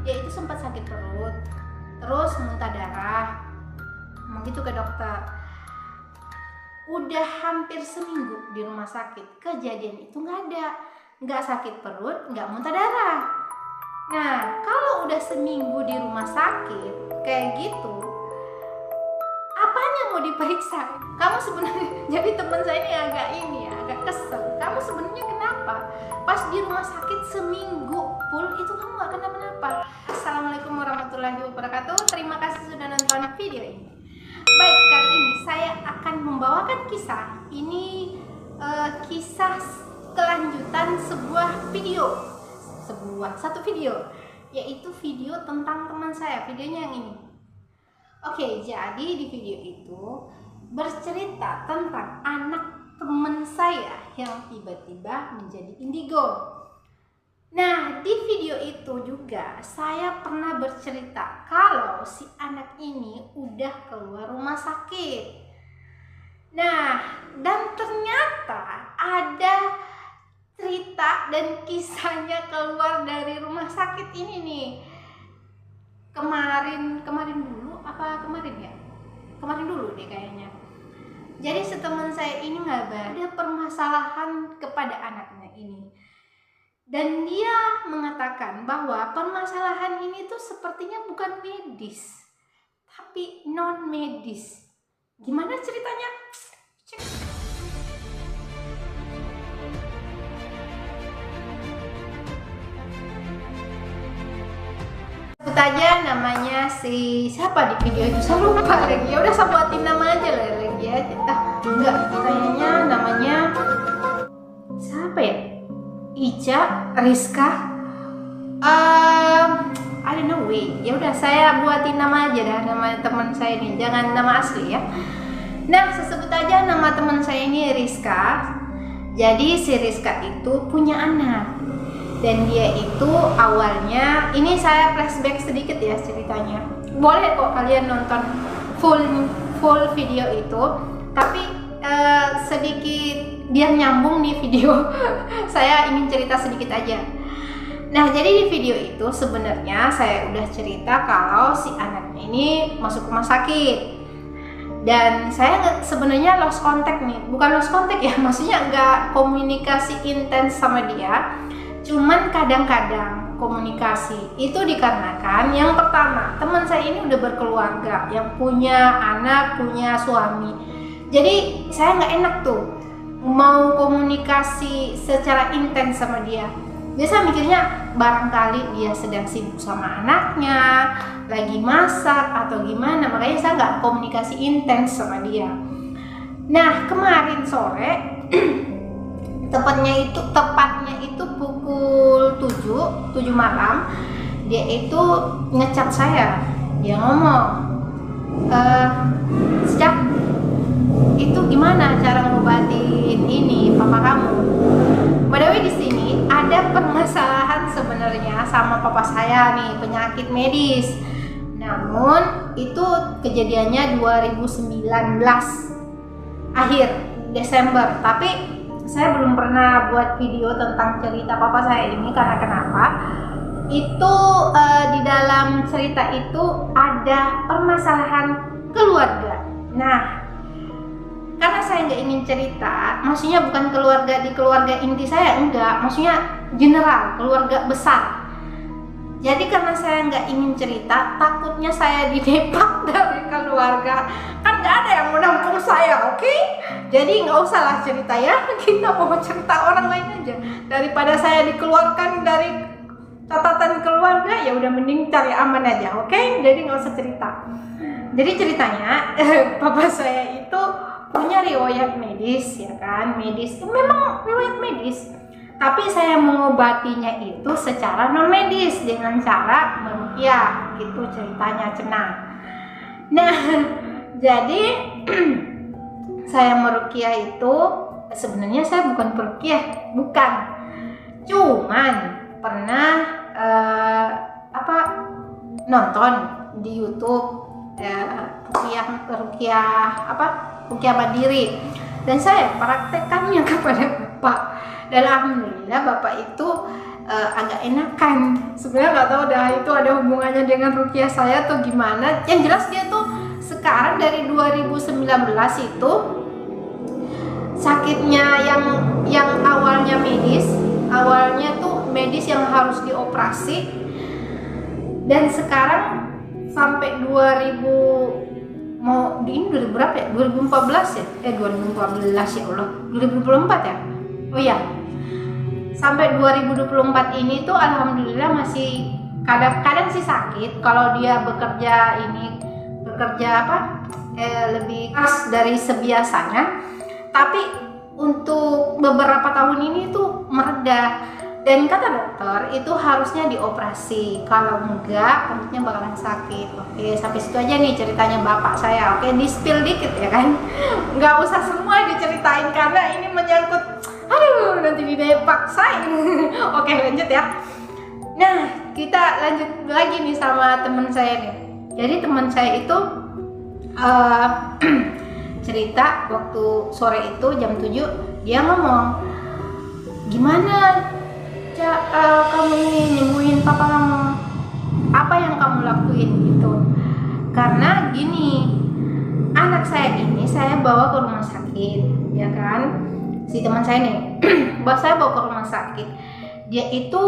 dia itu sempat sakit perut, terus muntah darah, begitu ke dokter. Udah hampir seminggu di rumah sakit, kejadian itu nggak sakit perut, nggak muntah darah. Nah, kalau udah seminggu di rumah sakit kayak gitu, apanya mau diperiksa? Kamu sebenarnya, jadi teman saya ini agak kesel. Kamu sebenarnya kenapa? Pas di rumah sakit seminggu full itu kamu nggak kenapa-napa. Assalamualaikum warahmatullahi wabarakatuh. Terima kasih sudah nonton video ini. Baik, kali ini saya akan membawakan kisah. Ini kisah kelanjutan satu video, yaitu video tentang teman saya. Videonya yang ini. Oke, jadi di video itu bercerita tentang anak teman saya yang tiba-tiba menjadi indigo. Nah, di video itu juga saya pernah bercerita kalau si anak ini udah keluar rumah sakit. Nah, dan ternyata ada cerita dan kisahnya keluar dari rumah sakit ini nih. Kemarin dulu deh kayaknya. Jadi seteman saya ini ngabar ada permasalahan kepada anaknya ini. Dan dia mengatakan bahwa permasalahan ini tuh sepertinya bukan medis, tapi non medis. Gimana ceritanya? Cek. Sebut aja namanya siapa di video itu, saya lupa lagi. Ya udah, saya buatin nama aja lah lagi ya. Enggak, kayaknya namanya siapa ya? Ica, Rizka, I don't know, wait. Ya udah, saya buatin nama aja dah, nama teman saya ini, jangan nama asli ya. Nah, sebut aja nama teman saya ini Rizka. Jadi si Rizka itu punya anak, dan dia itu awalnya, ini saya flashback sedikit ya ceritanya. Boleh kok kalian nonton full video itu, tapi sedikit biar nyambung nih video. Saya ingin cerita sedikit aja. Nah, jadi di video itu sebenarnya saya udah cerita kalau si anaknya ini masuk rumah sakit. Dan saya sebenarnya lost contact nih. Bukan lost contact ya, maksudnya nggak komunikasi intens sama dia. Cuman kadang-kadang komunikasi. Itu dikarenakan yang pertama, teman saya ini udah berkeluarga, yang punya anak, punya suami. Jadi saya nggak enak tuh mau komunikasi secara intens sama dia. Biasa mikirnya barangkali dia sedang sibuk sama anaknya, lagi masak atau gimana, makanya saya nggak komunikasi intens sama dia. Nah, kemarin sore tepatnya itu pukul 7 malam, dia itu ngechat saya. Dia ngomong, sejak itu gimana cara ngobatin ini papa kamu? By the way, di sini ada permasalahan sebenarnya sama papa saya nih, penyakit medis. Namun itu kejadiannya 2019 akhir Desember. Tapi saya belum pernah buat video tentang cerita papa saya ini karena kenapa? Itu di dalam cerita itu ada permasalahan keluarga. Nah, karena saya nggak ingin cerita, maksudnya bukan di keluarga inti saya, enggak, maksudnya general, keluarga besar. Jadi karena saya nggak ingin cerita, takutnya saya didepak dari keluarga, kan nggak ada yang menampung saya, oke? Jadi nggak usah lah cerita ya, kita mau cerita orang lain aja. Daripada saya dikeluarkan dari catatan keluarga, ya udah mending cari aman aja, oke? Jadi nggak usah cerita. Jadi ceritanya, papa saya itu punya riwayat medis, ya kan, memang riwayat medis, tapi saya mengobatinya itu secara non medis dengan cara meruqyah, gitu ceritanya cenah. Nah, jadi saya meruqyah itu sebenarnya saya bukan peruqyah, bukan, cuman pernah nonton di YouTube ruqyah mandiri, dan saya praktekkannya kepada bapak, dan alhamdulillah bapak itu agak enakan. Sebenarnya nggak tahu dah itu ada hubungannya dengan rukiah saya atau gimana. Yang jelas dia tuh sekarang dari 2019 itu sakitnya yang awalnya medis yang harus dioperasi, dan sekarang sampai 2000 mau di ini 2000 berapa ya? 2014 ya? 2014 ya Allah. 2024 ya? Oh ya. Sampai 2024 ini tuh alhamdulillah masih kadang-kadang sih sakit kalau dia bekerja lebih keras dari sebiasanya. Tapi untuk beberapa tahun ini tuh mereda, dan kata dokter itu harusnya dioperasi, kalau enggak perutnya bakalan sakit. Oke, sampai situ aja nih ceritanya bapak saya. Oke, di spill dikit ya kan, nggak usah semua diceritain karena ini menyangkut aduh nanti dipaksain. Oke, lanjut ya. Nah, kita lanjut lagi nih sama teman saya nih. Jadi teman saya itu cerita waktu sore itu jam 7 dia ngomong, gimana kamu ini nyembuhin papa kamu, apa yang kamu lakuin gitu. Karena gini, anak saya ini saya bawa ke rumah sakit ya kan, si teman saya nih saya bawa ke rumah sakit. Dia itu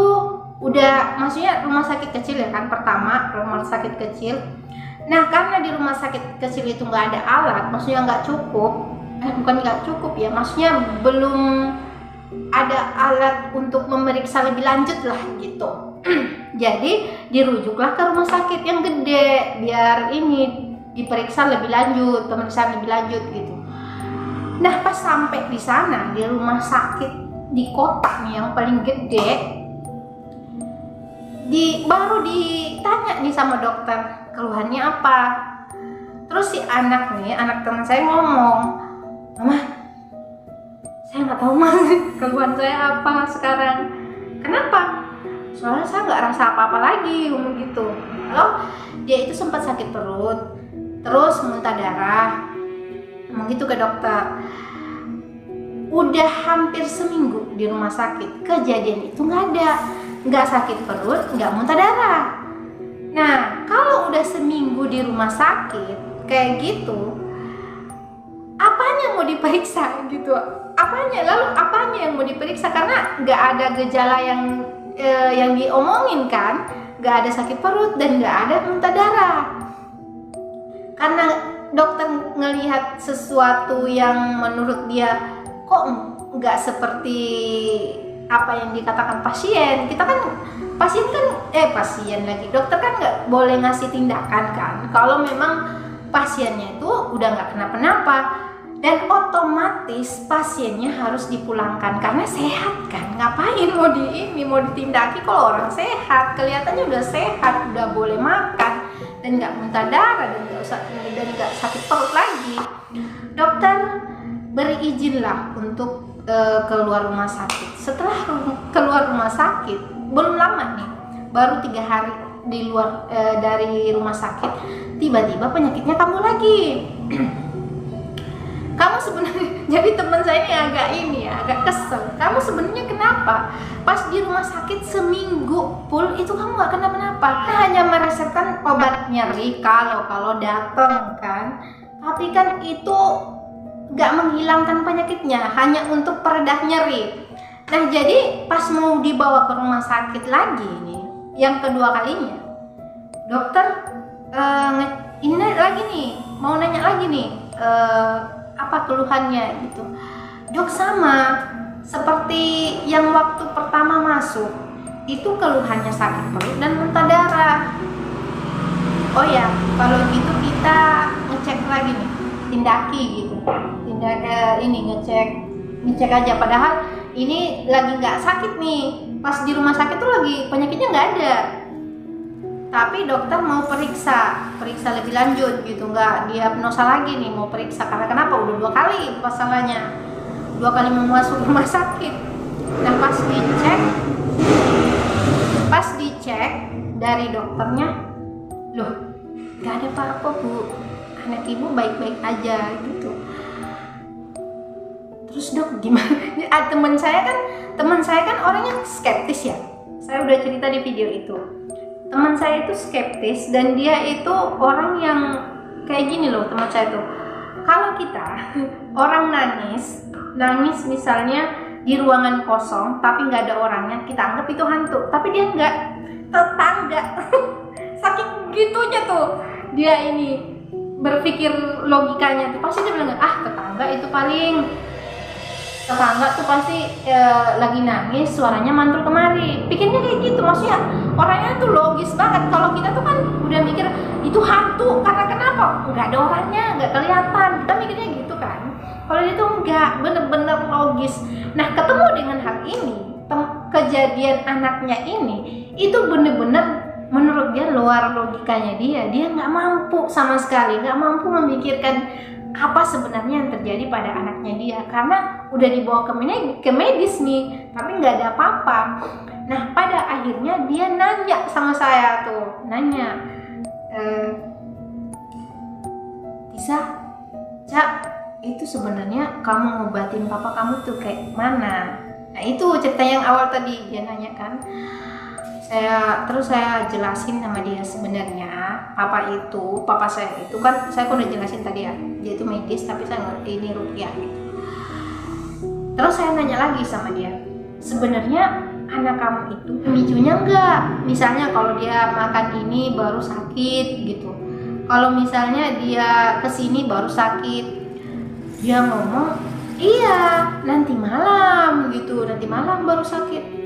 udah, maksudnya rumah sakit kecil ya kan, pertama rumah sakit kecil. Nah karena di rumah sakit kecil itu nggak ada alat, maksudnya nggak cukup, bukan nggak cukup ya, maksudnya belum ada alat untuk memeriksa lebih lanjut lah gitu. Jadi dirujuklah ke rumah sakit yang gede biar ini diperiksa lebih lanjut, pemeriksaan lebih lanjut gitu. Nah pas sampai di sana di rumah sakit di kota nih yang paling gede, baru ditanya nih sama dokter keluhannya apa. Terus si anak teman saya ngomong, mama saya nggak tahu mas keluhan saya apa sekarang, kenapa? Soalnya saya nggak rasa apa-apa lagi, ngomong gitu. Lalu dia itu sempat sakit perut, terus muntah darah, ngomong gitu ke dokter. Udah hampir seminggu di rumah sakit, kejadian itu nggak sakit perut, nggak muntah darah. Nah kalau udah seminggu di rumah sakit kayak gitu, apanya yang mau diperiksa gitu? Apanya yang mau diperiksa? Karena nggak ada gejala yang diomongin kan, nggak ada sakit perut dan nggak ada muntah darah. Karena dokter ngelihat sesuatu yang menurut dia kok nggak seperti apa yang dikatakan pasien. Kita kan pasien lagi, dokter kan nggak boleh ngasih tindakan kan kalau memang pasiennya itu udah nggak kenapa-napa, dan otomatis pasiennya harus dipulangkan karena sehat kan. Ngapain mau ditindaki kalau orang sehat, kelihatannya udah sehat, udah boleh makan dan nggak muntah darah dan nggak sakit perut lagi. Dokter beri izin lah untuk keluar rumah sakit. Setelah keluar rumah sakit belum lama nih, baru 3 hari di luar dari rumah sakit, tiba-tiba penyakitnya kambuh lagi. Kamu sebenarnya, jadi teman saya ini agak kesel. Kamu sebenarnya kenapa? Pas di rumah sakit seminggu full itu kamu nggak kenapa-napa. Hanya meresepkan obat nyeri kalau datang kan. Tapi kan itu nggak menghilangkan penyakitnya, hanya untuk peredah nyeri. Nah jadi pas mau dibawa ke rumah sakit lagi nih, yang kedua kalinya, dokter ini lagi nih, mau nanya lagi nih, apa keluhannya gitu. Dok, sama seperti yang waktu pertama masuk, itu keluhannya sakit perut dan muntah darah. Oh ya, kalau gitu kita ngecek lagi nih, tindaki gitu, ngecek aja. Padahal ini lagi nggak sakit nih, pas di rumah sakit tuh lagi penyakitnya nggak ada, tapi dokter mau periksa lebih lanjut gitu, nggak diagnosa lagi nih, mau periksa. Karena kenapa? Udah 2 kali masalahnya, 2 kali mau masuk rumah sakit. Nah pas dicek dari dokternya, loh nggak ada apa-apa bu, anak ibu baik-baik aja gitu. Terus dok gimana? Teman saya kan orang yang skeptis ya. Saya udah cerita di video itu. Teman saya itu skeptis dan dia itu orang yang kayak gini loh, teman saya tuh. Kalau kita orang nangis misalnya di ruangan kosong tapi nggak ada orangnya, kita anggap itu hantu. Tapi dia nggak, tetangga. Saking gitunya tuh dia ini berpikir logikanya tuh, pasti dia bilang tetangga itu paling, tetangga tuh pasti lagi nangis, suaranya mantul kemari. Pikirnya kayak gitu, maksudnya orangnya tuh logis banget. Kalau kita tuh kan udah mikir itu hantu karena kenapa? Nggak ada orangnya, nggak kelihatan. Kita mikirnya gitu kan. Kalau dia tuh nggak, bener-bener logis. Nah, ketemu dengan hal ini, kejadian anaknya ini, itu bener-bener menurut dia luar logikanya dia nggak mampu sama sekali, nggak mampu memikirkan apa sebenarnya yang terjadi pada anaknya dia, karena udah dibawa ke medis nih, tapi nggak ada apa-apa. Nah, pada akhirnya dia nanya sama saya tuh, Tisa, Cak, itu sebenarnya kamu ngobatin papa kamu tuh kayak mana? Nah, itu cerita yang awal tadi dia nanya kan. Terus saya jelasin sama dia, sebenarnya papa saya itu kan, saya udah jelasin tadi ya, dia itu medis tapi saya ngerti ini ruqyah gitu. Terus saya nanya lagi sama dia, sebenarnya anak kamu itu pemicunya enggak? Misalnya kalau dia makan ini baru sakit gitu, kalau misalnya dia kesini baru sakit. Dia ngomong, iya nanti malam gitu, nanti malam baru sakit.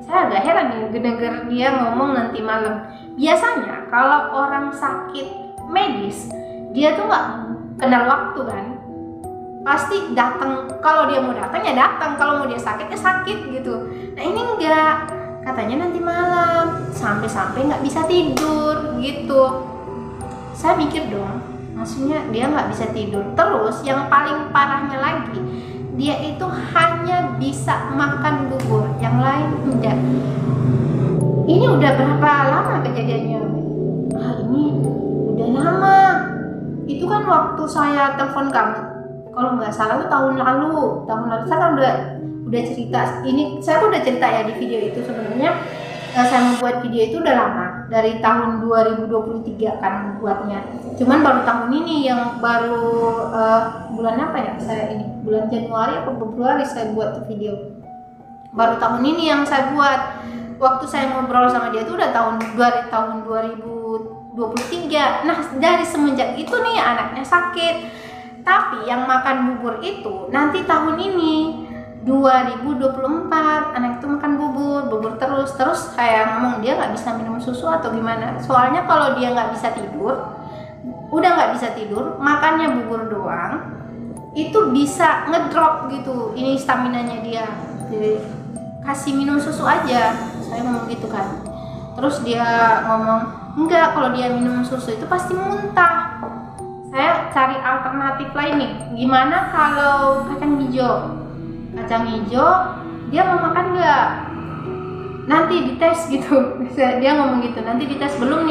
Saya agak heran nih dengar dia ngomong nanti malam. Biasanya kalau orang sakit medis, dia tuh nggak kenal waktu kan, pasti datang. Kalau dia mau datang ya datang, kalau mau dia sakit ya sakit gitu. Nah ini enggak, katanya nanti malam, sampai-sampai nggak bisa tidur gitu. Saya mikir dong, maksudnya dia nggak bisa tidur. Terus yang paling parahnya lagi, dia itu hanya bisa makan bubur, yang lain enggak. Ini udah berapa lama kejadiannya? Ini udah lama. Itu kan waktu saya telepon kamu, kalau nggak salah itu tahun lalu. Saya kan udah cerita. Ini saya udah cerita ya di video itu. Sebenarnya saya membuat video itu udah lama, dari tahun 2023 kan membuatnya. Cuman baru tahun ini yang baru bulan apa ya, saya ini bulan Januari atau Februari saya buat video. Baru tahun ini yang saya buat. Waktu saya ngobrol sama dia itu udah dari tahun 2023. Nah, dari semenjak itu nih anaknya sakit. Tapi yang makan bubur itu nanti tahun ini 2024 anak itu makan bubur terus saya ngomong dia nggak bisa minum susu atau gimana. Soalnya kalau dia nggak bisa tidur, udah nggak bisa tidur, makannya bubur doang, itu bisa ngedrop gitu ini staminanya dia. Jadi kasih minum susu aja, saya ngomong gitu kan. Terus dia ngomong enggak, kalau dia minum susu itu pasti muntah. Saya cari alternatif lain nih, gimana kalau kacang hijau dia mau makan nggak? Nanti dites gitu. Dia ngomong gitu, nanti dites. Belum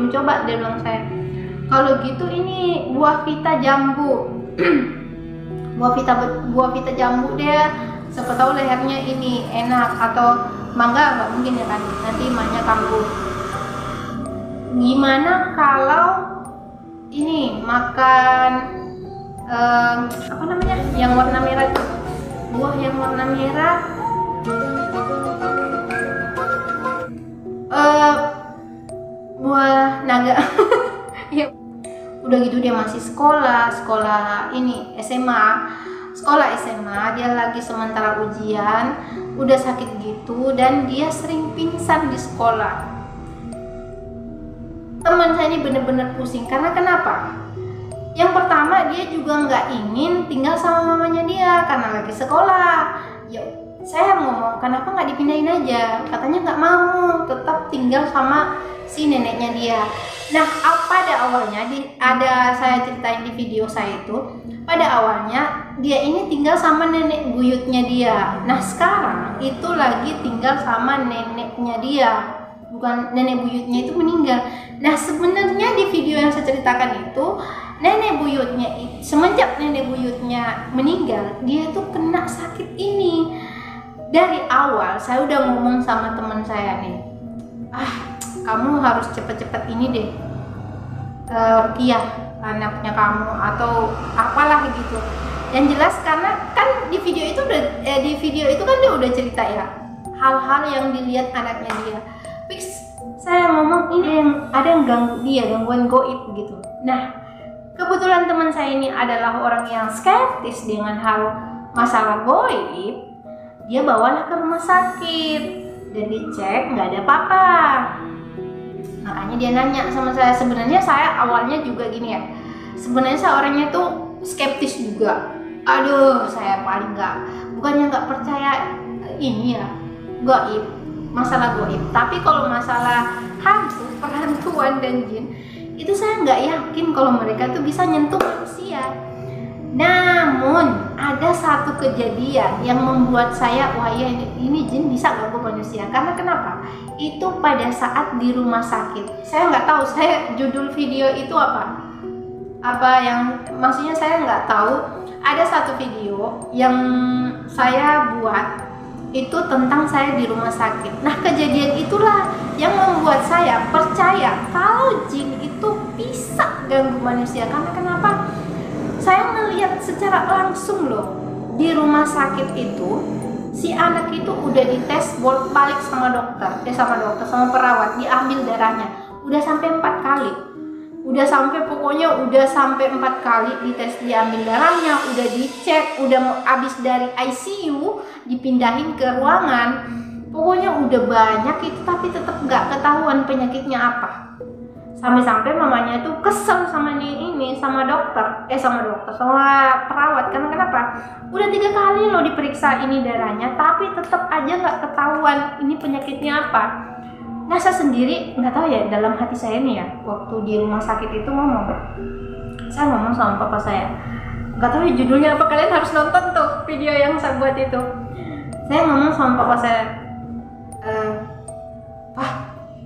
coba, dia bilang saya. Kalau gitu ini buah vita jambu. buah vita jambu dia, siapa tahu lehernya ini enak, atau mangga nggak mungkin ya kan, nanti emaknya kambuh. Gimana kalau ini makan apa namanya yang warna merah itu, buah yang warna merah, buah naga. Ya udah gitu dia masih sekolah ini sekolah SMA, dia lagi sementara ujian, udah sakit gitu, dan dia sering pingsan di sekolah. Teman saya ini bener-bener pusing, karena kenapa? Yang pertama, dia juga nggak ingin tinggal sama mamanya dia karena lagi sekolah. Ya, saya ngomong kenapa nggak dipindahin aja, katanya nggak mau, tetap tinggal sama si neneknya dia. Nah, pada awalnya ada saya ceritain di video saya itu, pada awalnya dia ini tinggal sama nenek buyutnya dia. Nah, sekarang itu lagi tinggal sama neneknya dia, bukan nenek buyutnya itu meninggal. Nah, sebenarnya di video yang saya ceritakan itu, nenek buyutnya semenjak nenek buyutnya meninggal, dia tuh kena sakit ini. Dari awal saya udah ngomong sama teman saya nih, kamu harus cepet-cepet ini deh, ruqyah anaknya kamu atau apalah gitu. Yang jelas karena kan di video itu kan dia udah cerita ya hal-hal yang dilihat anaknya dia. Fix saya ngomong ini ada yang ganggu dia, gangguan goib gitu. Nah, kebetulan teman saya ini adalah orang yang skeptis dengan hal masalah goib. Dia bawalah ke rumah sakit dan dicek nggak ada apa-apa. Makanya dia nanya sama saya. Sebenarnya saya awalnya juga gini ya, sebenarnya saya orangnya tuh skeptis juga. Aduh, saya paling bukannya nggak percaya ini ya goib, masalah goib. Tapi kalau masalah hantu, perhantuan dan jin, itu saya nggak yakin kalau mereka tuh bisa nyentuh manusia. Namun ada satu kejadian yang membuat saya, wah ya ini jin bisa ganggu manusia. Karena kenapa? Itu pada saat di rumah sakit. Saya nggak tahu, saya judul video itu apa yang maksudnya saya nggak tahu. Ada satu video yang saya buat itu tentang saya di rumah sakit. Nah, kejadian itulah yang membuat saya percaya kalau jin itu bisa ganggu manusia. Karena kenapa? Saya melihat secara langsung loh, di rumah sakit itu si anak itu udah dites bolak-balik sama perawat, diambil darahnya udah sampai 4 kali. Udah sampai 4 kali dites, diambil darahnya, udah dicek, udah habis dari ICU dipindahin ke ruangan. Pokoknya udah banyak itu, tapi tetap nggak ketahuan penyakitnya apa. Sampai-sampai mamanya tuh kesel sama sama perawat. Karena kenapa? Udah 3 kali loh diperiksa ini darahnya, tapi tetap aja nggak ketahuan ini penyakitnya apa. Nah, saya sendiri nggak tahu ya, dalam hati saya nih ya, waktu di rumah sakit itu saya ngomong sama papa saya, nggak tahu ya judulnya apa, kalian harus nonton tuh video yang saya buat itu. Saya ngomong sama papa saya, Pak,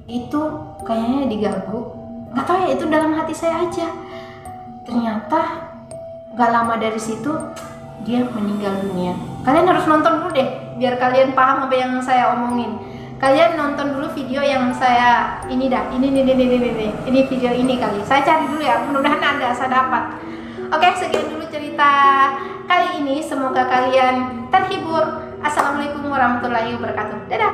itu kayaknya diganggu. Nggak tahu ya, itu dalam hati saya aja. Ternyata nggak lama dari situ dia meninggal dunia. Kalian harus nonton dulu deh biar kalian paham apa yang saya omongin. Kalian nonton dulu video yang saya ini video ini kali. Saya cari dulu ya, mudah-mudahan saya dapat. Oke, sekian dulu cerita kali ini. Semoga kalian terhibur. Assalamualaikum warahmatullahi wabarakatuh. Dadah.